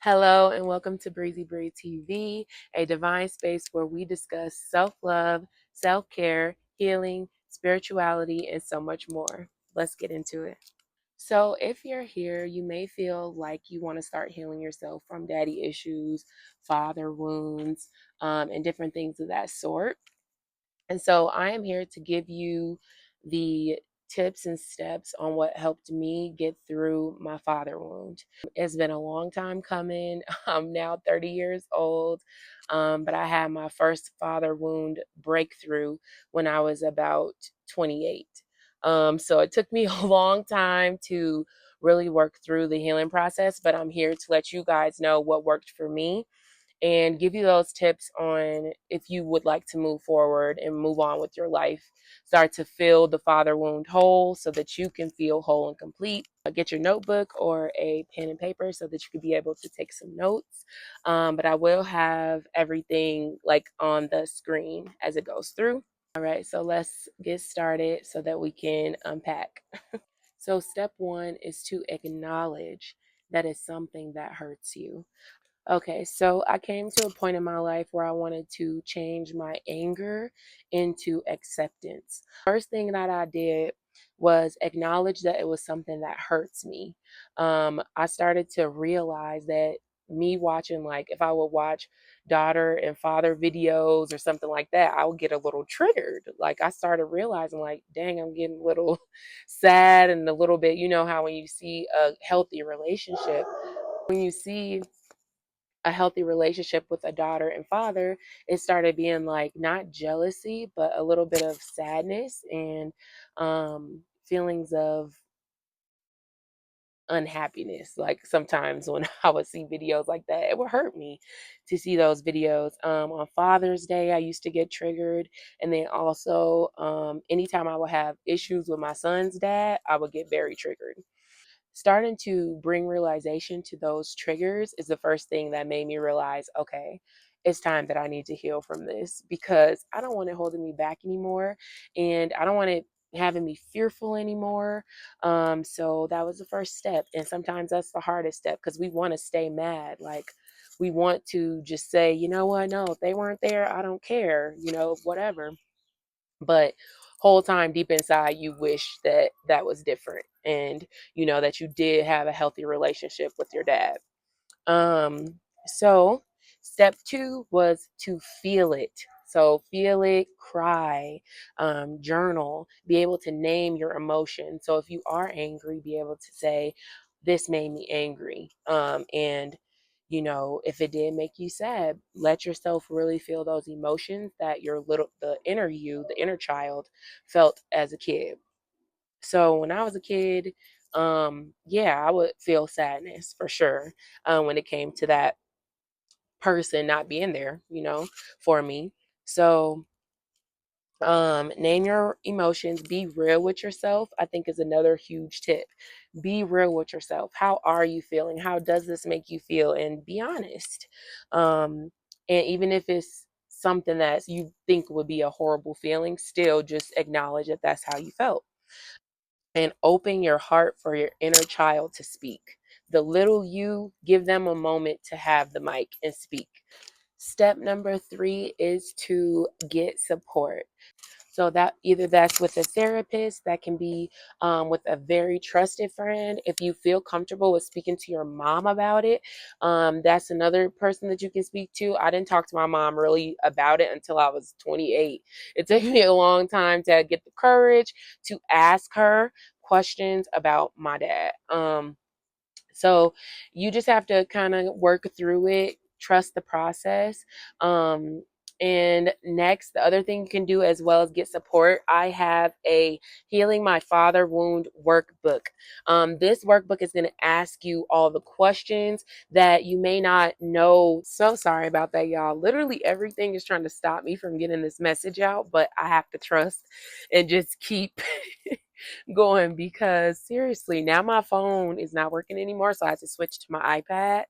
Hello, and welcome to Breezy Breed TV, a divine space where we discuss self love, self care, healing, spirituality, and so much more. Let's get into it. So, if you're here, you may feel like you want to start healing yourself from daddy issues, father wounds, and different things of that sort. And so I am here to give you the tips and steps on what helped me get through my father wound. It's been a long time coming. I'm now 30 years old, but I had my first father wound breakthrough when I was about 28. So it took me a long time to really work through the healing process, but I'm here to let you guys know what worked for me and give you those tips on if you would like to move forward and move on with your life. Start to fill the father wound whole so that you can feel whole and complete. Get your notebook or a pen and paper so that you can be able to take some notes. But I will have everything like on the screen as it goes through. All right, so let's get started so that we can unpack. So, step one is to acknowledge that it's something that hurts you. Okay, so I came to a point in my life where I wanted to change my anger into acceptance. First thing that I did was acknowledge that it was something that hurts me. I started to realize that me watching, like, if I would watch daughter and father videos or something like that, I would get a little triggered. Like, I started realizing, like, dang, I'm getting a little sad and a little bit, you know, how when you see a healthy relationship, when you see a healthy relationship with a daughter and father, it started being like not jealousy, but a little bit of sadness and feelings of unhappiness. Like sometimes when I would see videos like that, it would hurt me to see those videos. On Father's Day, I used to get triggered. And then also, anytime I would have issues with my son's dad, I would get very triggered. Starting to bring realization to those triggers is the first thing that made me realize, okay, it's time that I need to heal from this because I don't want it holding me back anymore, and I don't want it having me fearful anymore. So that was the first step, and sometimes that's the hardest step because we want to stay mad, like we want to just say, you know what, no, if they weren't there, I don't care, you know, whatever. But whole time deep inside you wish that that was different, and you know that you did have a healthy relationship with your dad. So step two was to feel it. So feel it, cry, journal, be able to name your emotion. So if you are angry, be able to say, this made me angry. And you know, if it did make you sad, let yourself really feel those emotions that the inner you, the inner child felt as a kid. So when I was a kid, yeah, I would feel sadness for sure when it came to that person not being there, you know, for me. So name your emotions, be real with yourself, I think is another huge tip. Be real with yourself. How are you feeling? How does this make you feel? And be honest. And even if it's something that you think would be a horrible feeling, still just acknowledge that that's how you felt and open your heart for your inner child to speak. The little you, give them a moment to have the mic and speak. Step number three is to get support. So that either that's with a therapist, that can be with a very trusted friend. If you feel comfortable with speaking to your mom about it, that's another person that you can speak to. I didn't talk to my mom really about it until I was 28. It took me a long time to get the courage to ask her questions about my dad. So you just have to kind of work through it, trust the process. And next, the other thing you can do as well as get support. I have a Healing My Father Wound workbook. This workbook is going to ask you all the questions that you may not know. So sorry about that, y'all. Literally everything is trying to stop me from getting this message out, but I have to trust and just keep going because seriously, now my phone is not working anymore, so I had to switch to my iPad.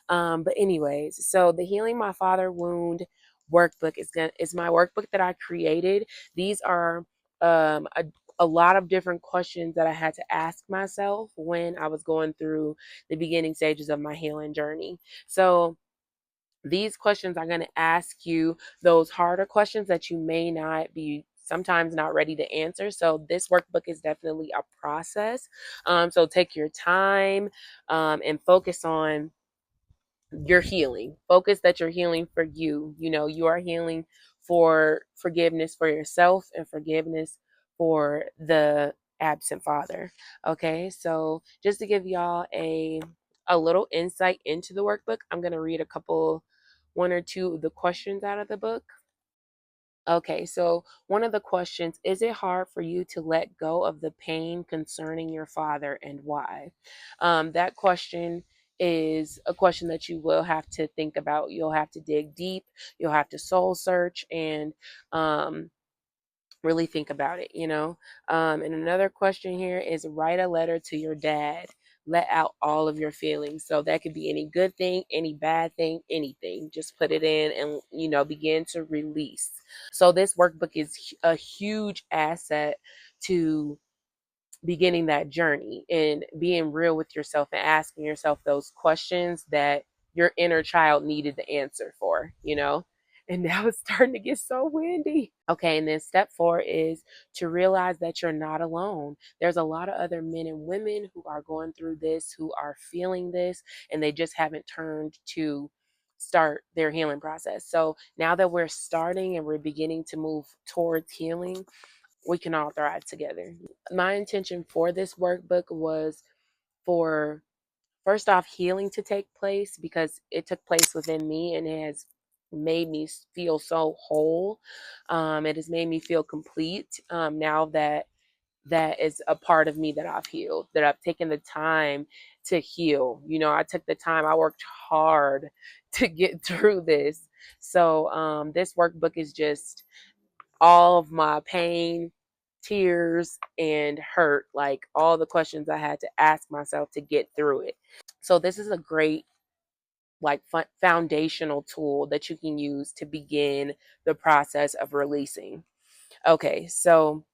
But anyways, so the Healing My Father Wound workbook is my workbook that I created. These are a a lot of different questions that I had to ask myself when I was going through the beginning stages of my healing journey. So these questions are going to ask you those harder questions that you may not be sometimes not ready to answer. So this workbook is definitely a process. So take your time and focus on your healing. Focus that you're healing for you. You know, you are healing for forgiveness for yourself and forgiveness for the absent father. Okay, so just to give y'all a little insight into the workbook, I'm going to read a couple one or two of the questions out of the book. Okay, so one of the questions, is it hard for you to let go of the pain concerning your father and why? That question is a question that you will have to think about. You'll have to dig deep, you'll have to soul search and really think about it, you know? And another question here is write a letter to your dad. Let out all of your feelings. So that could be any good thing, any bad thing, anything. Just put it in and, you know, begin to release. So this workbook is a huge asset to beginning that journey and being real with yourself and asking yourself those questions that your inner child needed the answer for, you know? And now it's starting to get so windy. Okay, and then step 4 is to realize that you're not alone. There's a lot of other men and women who are going through this, who are feeling this, and they just haven't turned to start their healing process. So now that we're starting and we're beginning to move towards healing, we can all thrive together. My intention for this workbook was for first off healing to take place because it took place within me and it has made me feel so whole. It has made me feel complete now that that is a part of me that I've healed, that I've taken the time to heal. You know, I took the time, I worked hard to get through this. So this workbook is just all of my pain, tears, and hurt, like all the questions I had to ask myself to get through it. So this is a great like foundational tool that you can use to begin the process of releasing. Okay, so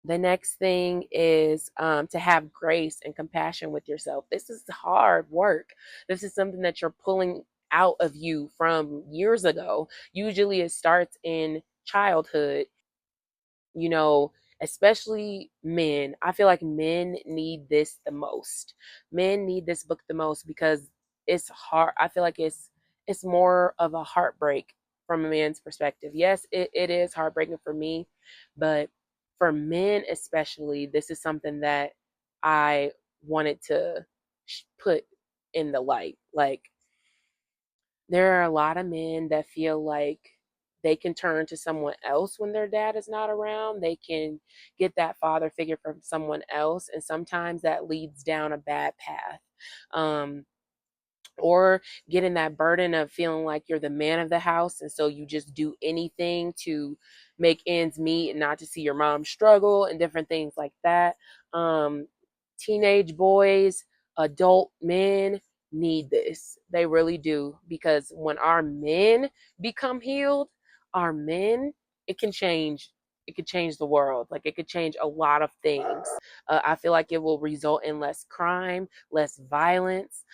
the next thing is to have grace and compassion with yourself. This is hard work. This is something that you're pulling out of you from years ago. Usually it starts in childhood, you know, especially men. I feel like men need this the most. Men need this book the most because it's hard. I feel like it's more of a heartbreak from a man's perspective. Yes, it is heartbreaking for me, but for men especially, this is something that I wanted to put in the light. Like there are a lot of men that feel like they can turn to someone else when their dad is not around. They can get that father figure from someone else, and sometimes that leads down a bad path. Um, or getting that burden of feeling like you're the man of the house and so you just do anything to make ends meet and not to see your mom struggle and different things like that. um, Teenage boys, adult men need this, they really do, because when our men become healed, our men, it can change, it could change the world, like it could change a lot of things. I feel like it will result in less crime, less violence.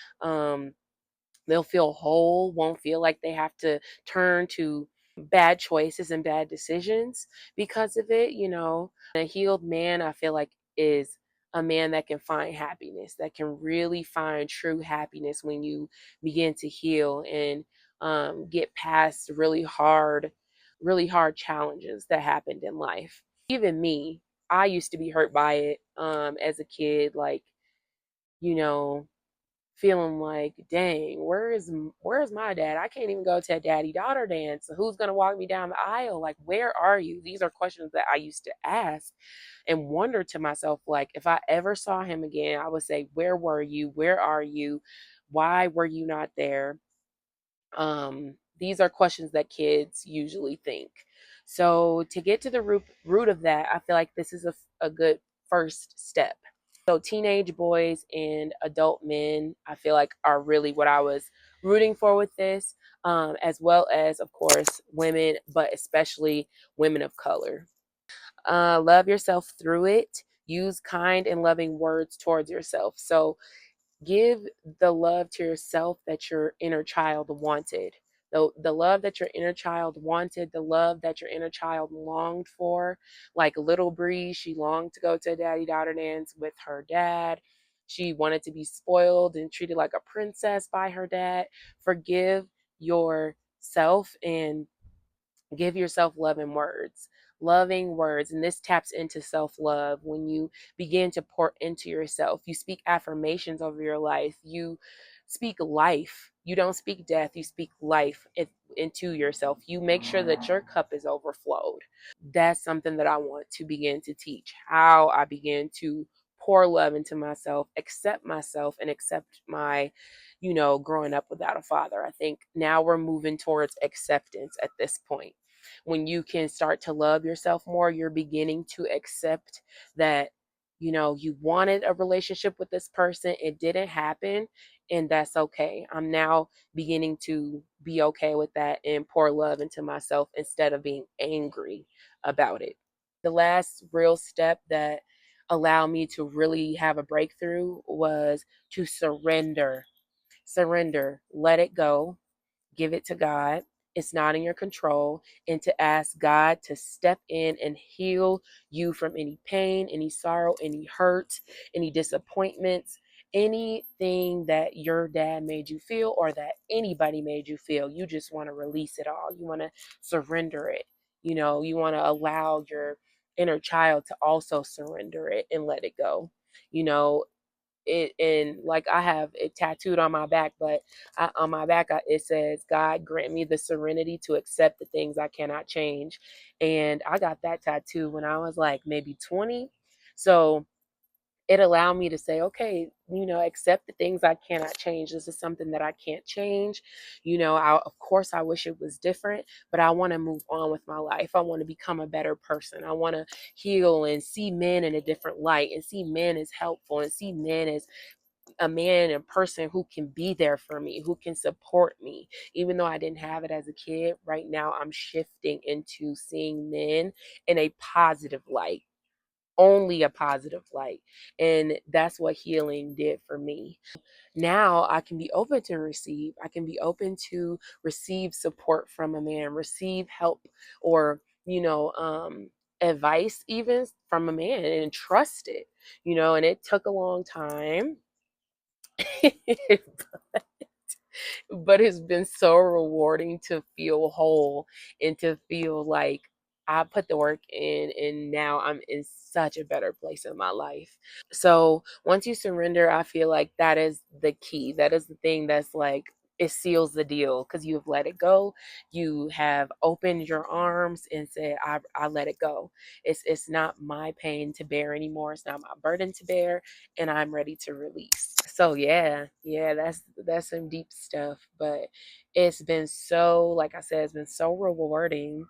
They'll feel whole, won't feel like they have to turn to bad choices and bad decisions because of it, you know. A healed man, I feel like, is a man that can find happiness, that can really find true happiness when you begin to heal and get past really hard challenges that happened in life. Even me, I used to be hurt by it as a kid, like, you know, feeling like, dang, where's my dad? I can't even go to a daddy daughter dance. So who's gonna walk me down the aisle? Like, where are you? These are questions that I used to ask and wonder to myself, like, if I ever saw him again, I would say, where were you? Where are you? Why were you not there? These are questions that kids usually think. So to get to the root of that, I feel like this is a good first step. So teenage boys and adult men, I feel like, are really what I was rooting for with this, as well as, of course, women, but especially women of color. Love yourself through it. Use kind and loving words towards yourself. So give the love to yourself that your inner child wanted. The love that your inner child wanted, the love that your inner child longed for. Like little Bree, she longed to go to a daddy daughter dance with her dad. She wanted to be spoiled and treated like a princess by her dad. Forgive yourself and give yourself loving words. And this taps into self-love. When you begin to pour into yourself, you speak affirmations over your life, you speak life, you don't speak death, you speak life into yourself. You make sure that your cup is overflowed. That's something that I want to begin to teach, how I begin to pour love into myself, and accept my, growing up without a father. I think now we're moving towards acceptance at this point. When you can start to love yourself more, you're beginning to accept that, you wanted a relationship with this person, it didn't happen, and that's okay. I'm now beginning to be okay with that and pour love into myself instead of being angry about it. The last real step that allowed me to really have a breakthrough was to surrender. Surrender, let it go, give it to God. It's not in your control. And to ask God to step in and heal you from any pain, any sorrow, any hurt, any disappointments, anything that your dad made you feel or that anybody made you feel. You just want to release it all. You want to surrender it. You want to allow your inner child to also surrender it and let it go. You know, it, and like I have it tattooed on my back, but on my back it says, God grant me the serenity to accept the things I cannot change. And I got that tattoo when I was like maybe 20. So it allowed me to say, okay, accept the things I cannot change. This is something that I can't change. Of course, I wish it was different, but I want to move on with my life. I want to become a better person. I want to heal and see men in a different light, and see men as helpful, and see men as a man and person who can be there for me, who can support me. Even though I didn't have it as a kid, right now I'm shifting into seeing men in a positive light, only a positive light. And that's what healing did for me. Now I can be open to receive. I can be open to receive support from a man, receive help or, advice even from a man, and trust it. And it took a long time. But it's been so rewarding to feel whole and to feel like I put the work in and now I'm in such a better place in my life. So once you surrender, I feel like that is the key. That is the thing that's like, it seals the deal because you have let it go. You have opened your arms and said, I let it go. It's not my pain to bear anymore. It's not my burden to bear, and I'm ready to release. So yeah, that's some deep stuff. But it's been so, like I said, it's been so rewarding,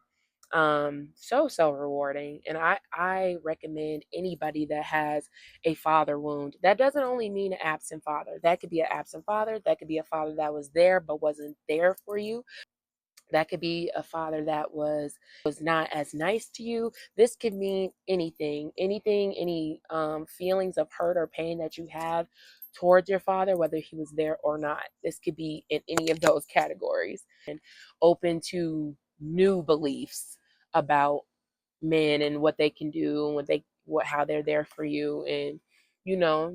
so rewarding. And I recommend anybody that has a father wound. That doesn't only mean an absent father. That could be an absent father, that could be a father that was there but wasn't there for you. That could be a father that was not as nice to you. This could mean anything, any feelings of hurt or pain that you have towards your father, whether he was there or not. This could be in any of those categories. And open to new beliefs about men and what they can do and how they're there for you, and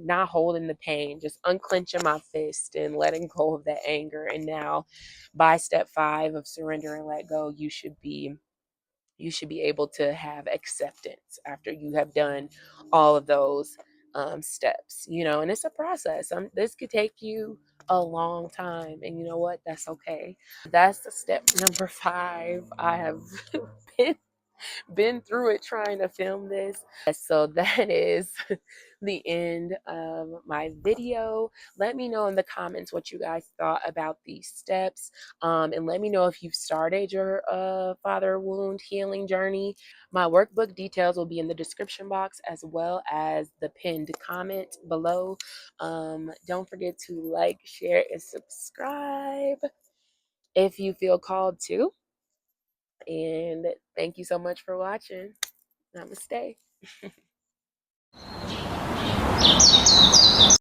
not holding the pain, just unclenching my fist and letting go of that anger. And now by step 5 of surrender and let go, you should be able to have acceptance after you have done all of those steps. And it's a process. This could take you a long time, and you know what, that's okay. That's the step number 5. I have been been through it trying to film this. So that is the end of my video. Let me know in the comments what you guys thought about these steps. And let me know if you've started your father wound healing journey. My workbook details will be in the description box as well as the pinned comment below. Don't forget to like, share, and subscribe if you feel called to. And thank you so much for watching. Namaste.